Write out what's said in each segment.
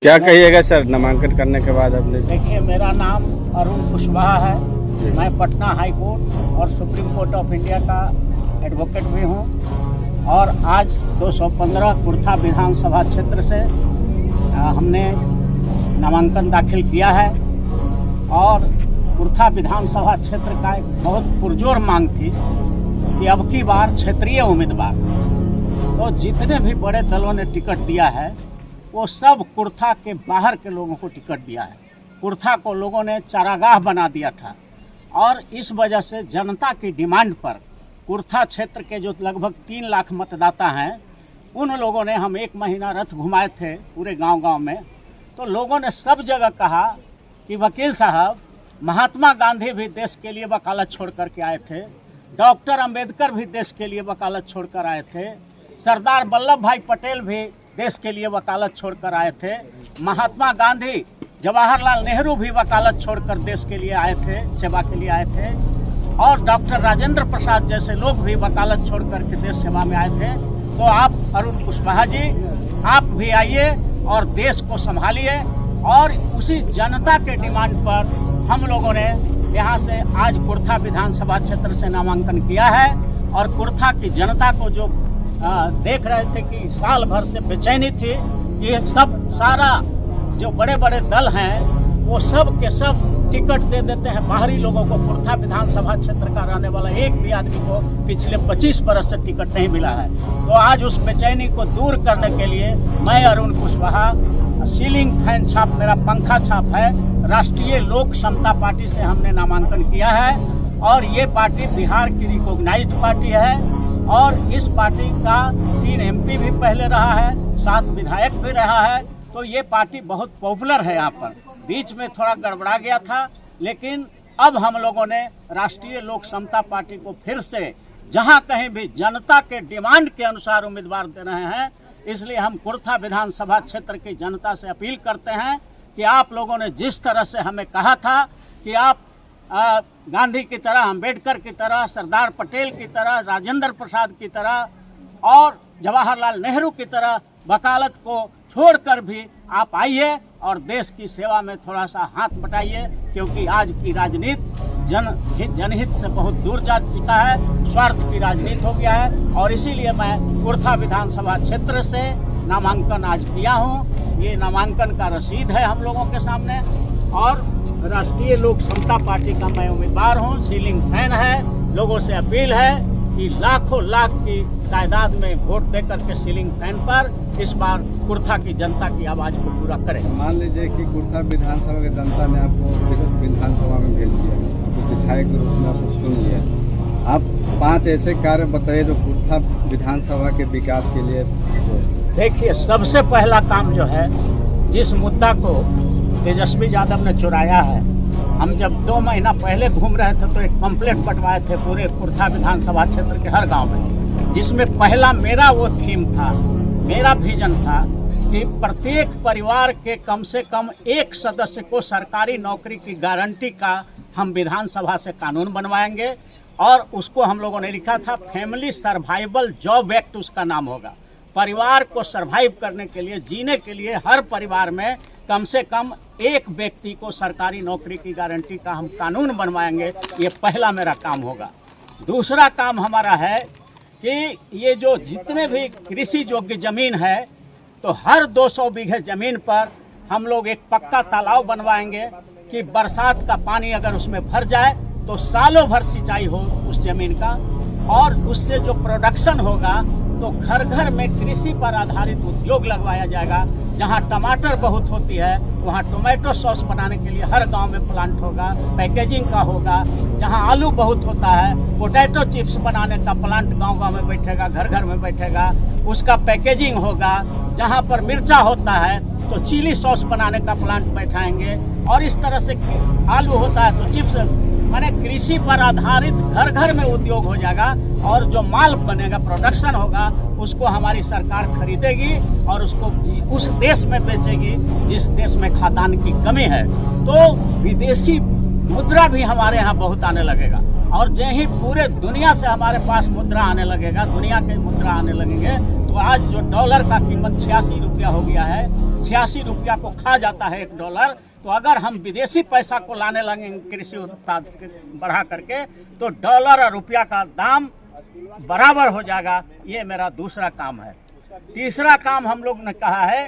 क्या कहिएगा सर नामांकन करने के बाद आपने? देखिए, मेरा नाम अरुण कुशवाहा है। मैं पटना हाई कोर्ट और सुप्रीम कोर्ट ऑफ इंडिया का एडवोकेट भी हूं और आज 215 कुर्था विधानसभा क्षेत्र से हमने नामांकन दाखिल किया है और कुर्था विधानसभा क्षेत्र का एक बहुत पुरजोर मांग थी कि अब की बार क्षेत्रीय उम्मीदवार, तो जितने भी बड़े दलों ने टिकट दिया है वो सब कुर्था के बाहर के लोगों को टिकट दिया है। कुर्था को लोगों ने चारागाह बना दिया था और इस वजह से जनता की डिमांड पर कुर्था क्षेत्र के जो लगभग 3 लाख मतदाता हैं, उन लोगों ने, हम 1 महीना रथ घुमाए थे पूरे गांव-गांव में, तो लोगों ने सब जगह कहा कि वकील साहब, महात्मा गांधी भी देश के लिए वकालत छोड़ कर के आए थे, डॉक्टर अंबेडकर भी देश के लिए वकालत छोड़ कर आए थे, सरदार वल्लभ भाई पटेल भी देश के लिए वकालत छोड़कर आए थे, महात्मा गांधी, जवाहरलाल नेहरू भी वकालत छोड़कर देश के लिए आए थे, सेवा के लिए आए थे, और डॉक्टर राजेंद्र प्रसाद जैसे लोग भी वकालत छोड़कर के देश सेवा में आए थे। तो आप अरुण कुशवाहा जी, आप भी आइए और देश को संभालिए। और उसी जनता के डिमांड पर हम लोगों ने यहाँ से आज कुर्था विधानसभा क्षेत्र से नामांकन किया है और कुर्था की जनता को जो देख रहे थे कि साल भर से बेचैनी थी कि सारा जो बड़े बड़े दल हैं वो सब के सब टिकट दे देते हैं बाहरी लोगों को। कुर्था विधानसभा क्षेत्र का रहने वाला एक भी आदमी को पिछले 25 बरस से टिकट नहीं मिला है। तो आज उस बेचैनी को दूर करने के लिए मैं अरुण कुशवाहा, सीलिंग फैन छाप मेरा पंखा छाप है, राष्ट्रीय लोक समता पार्टी से हमने नामांकन किया है और ये पार्टी बिहार की रिकॉग्नाइज्ड पार्टी है और इस पार्टी का 3 MP भी पहले रहा है, 7 विधायक भी रहा है। तो ये पार्टी बहुत पॉपुलर है यहाँ पर। बीच में थोड़ा गड़बड़ा गया था, लेकिन अब हम लोगों ने राष्ट्रीय लोक समता पार्टी को फिर से जहाँ कहीं भी जनता के डिमांड के अनुसार उम्मीदवार दे रहे हैं। इसलिए हम कुर्था विधानसभा क्षेत्र की जनता से अपील करते हैं कि आप लोगों ने जिस तरह से हमें कहा था कि आप गांधी की तरह, अंबेडकर की तरह, सरदार पटेल की तरह, राजेंद्र प्रसाद की तरह और जवाहरलाल नेहरू की तरह वकालत को छोड़कर भी आप आइए और देश की सेवा में थोड़ा सा हाथ बटाइए, क्योंकि आज की राजनीति जनहित से बहुत दूर जा चुका है, स्वार्थ की राजनीति हो गया है। और इसीलिए मैं कुर्था विधानसभा क्षेत्र से नामांकन आज किया हूँ। ये नामांकन का रसीद है हम लोगों के सामने और राष्ट्रीय लोक समता पार्टी का मैं उम्मीदवार हूँ, सीलिंग फैन है। लोगों से अपील है कि लाखों लाख की तादाद में वोट देकर के सीलिंग फैन पर इस बार कुर्था की जनता की आवाज़ को पूरा करें। मान लीजिए कि कुर्था विधानसभा की जनता ने आपको विधानसभा में भेज दिया, विधायक के रूप में आपको चुन लिया, आप 5 ऐसे कार्य बताइए जो कुर्था विधानसभा के विकास के लिए। देखिए, सबसे पहला काम जो है, जिस मुद्दा को तेजस्वी यादव ने चुराया है, हम जब 2 महीना पहले घूम रहे थे तो एक पंपलेट बंटवाए थे पूरे कुर्था विधानसभा क्षेत्र के हर गांव में, जिसमें पहला मेरा वो थीम था, मेरा विजन था कि प्रत्येक परिवार के कम से कम एक सदस्य को सरकारी नौकरी की गारंटी का हम विधानसभा से कानून बनवाएंगे। और उसको हम लोगों ने लिखा था फैमिली सर्वाइवल जॉब एक्ट, उसका नाम होगा। परिवार को सर्वाइव करने के लिए, जीने के लिए हर परिवार में कम से कम एक व्यक्ति को सरकारी नौकरी की गारंटी का हम कानून बनवाएंगे। ये पहला मेरा काम होगा। दूसरा काम हमारा है कि ये जो जितने भी कृषि योग्य ज़मीन है, तो हर 200 बीघे ज़मीन पर हम लोग एक पक्का तालाब बनवाएंगे कि बरसात का पानी अगर उसमें भर जाए तो सालों भर सिंचाई हो उस ज़मीन का। और उससे जो प्रोडक्शन होगा तो घर घर में कृषि पर आधारित उद्योग लगवाया जाएगा। जहां टमाटर बहुत होती है वहां टोमेटो सॉस बनाने के लिए हर गांव में प्लांट होगा, पैकेजिंग का होगा। जहां आलू बहुत होता है, पोटैटो चिप्स बनाने का प्लांट गांव-गांव में बैठेगा, घर घर में बैठेगा, उसका पैकेजिंग होगा। जहां पर मिर्चा होता है तो चिली सॉस बनाने का प्लांट बैठाएंगे। और इस तरह से आलू होता है तो चिप्स, माने कृषि पर आधारित घर घर में उद्योग हो जाएगा। और जो माल बनेगा, प्रोडक्शन होगा, उसको हमारी सरकार खरीदेगी और उसको उस देश में बेचेगी जिस देश में खाद्यान्न की कमी है। तो विदेशी मुद्रा भी हमारे यहाँ बहुत आने लगेगा और जो ही पूरे दुनिया से हमारे पास मुद्रा आने लगेगा, दुनिया के मुद्रा आने लगेंगे। तो आज जो डॉलर का कीमत 86 रुपया हो गया है, 86 रुपया को खा जाता है $1, तो अगर हम विदेशी पैसा को लाने लगेंगे कृषि उत्पाद बढ़ा करके तो डॉलर और रुपया का दाम बराबर हो जाएगा। ये मेरा दूसरा काम है। तीसरा काम हम लोग ने कहा है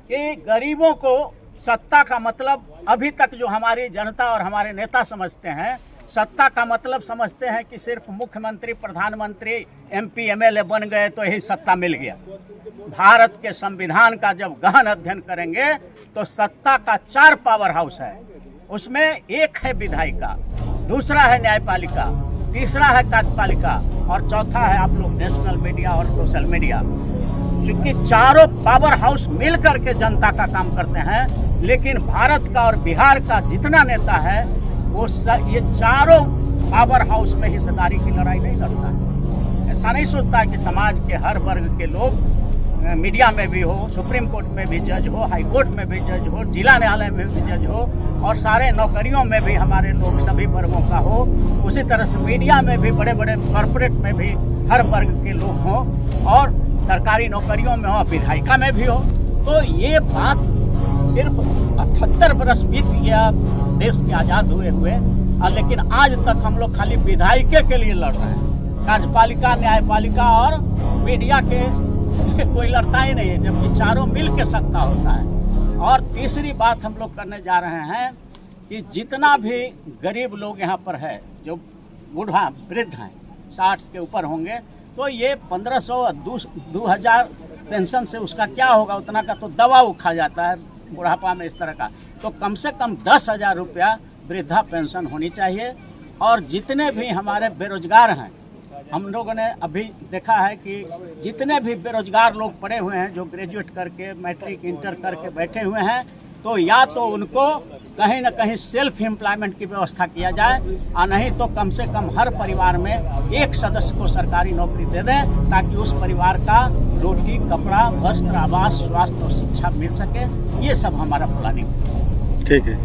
कि गरीबों को सत्ता का मतलब अभी तक जो हमारी जनता और हमारे नेता समझते हैं, सत्ता का मतलब समझते हैं कि सिर्फ मुख्यमंत्री, प्रधानमंत्री, MP, MLA बन गए तो यही सत्ता मिल गया। भारत के संविधान का जब गहन अध्ययन करेंगे तो सत्ता का 4 पावर हाउस है। उसमें एक है विधायिका, दूसरा है न्यायपालिका, तीसरा है कार्यपालिका और चौथा है आप लोग नेशनल मीडिया और सोशल मीडिया। चूंकि चारों पावर हाउस मिल करके जनता का काम करते हैं, लेकिन भारत का और बिहार का जितना नेता है वो ये चारों पावर हाउस में हिस्सेदारी की लड़ाई नहीं लड़ता है। ऐसा नहीं सोचता है कि समाज के हर वर्ग के लोग मीडिया में भी हो, सुप्रीम कोर्ट में भी जज हो, हाई कोर्ट में भी जज हो, जिला न्यायालय में भी जज हो और सारे नौकरियों में भी हमारे लोग सभी वर्गों का हो। उसी तरह से मीडिया में भी, बड़े बड़े कॉरपोरेट में भी हर वर्ग के लोग हों और सरकारी नौकरियों में हो, विधायिका में भी हो। तो ये बात सिर्फ 78 बरस बीत गया देश के आज़ाद हुए लेकिन आज तक हम लोग खाली विधायिका के लिए लड़ रहे हैं। कार्यपालिका, न्यायपालिका और मीडिया के कोई लड़ता ही नहीं है, जबकि चारों मिल के सत्ता होता है। और तीसरी बात हम लोग करने जा रहे हैं कि जितना भी गरीब लोग यहाँ पर है, जो बूढ़ा वृद्ध हैं, 60 के ऊपर होंगे, तो ये 1500 2000 पेंशन से उसका क्या होगा? उतना का तो दवा उखा जाता है बुढ़ापा में इस तरह का। तो कम से कम 10,000 रुपया वृद्धा पेंशन होनी चाहिए। और जितने भी हमारे बेरोजगार हैं, हम लोगों ने अभी देखा है कि जितने भी बेरोजगार लोग पड़े हुए हैं, जो ग्रेजुएट करके, मैट्रिक, इंटर करके बैठे हुए हैं, तो या तो उनको कहीं ना कहीं सेल्फ एम्प्लॉयमेंट की व्यवस्था किया जाए और नहीं तो कम से कम हर परिवार में एक सदस्य को सरकारी नौकरी दे दें, ताकि उस परिवार का रोटी, कपड़ा, वस्त्र, आवास, स्वास्थ्य और शिक्षा मिल सके। ये सब हमारा प्लानिंग है। ठीक है।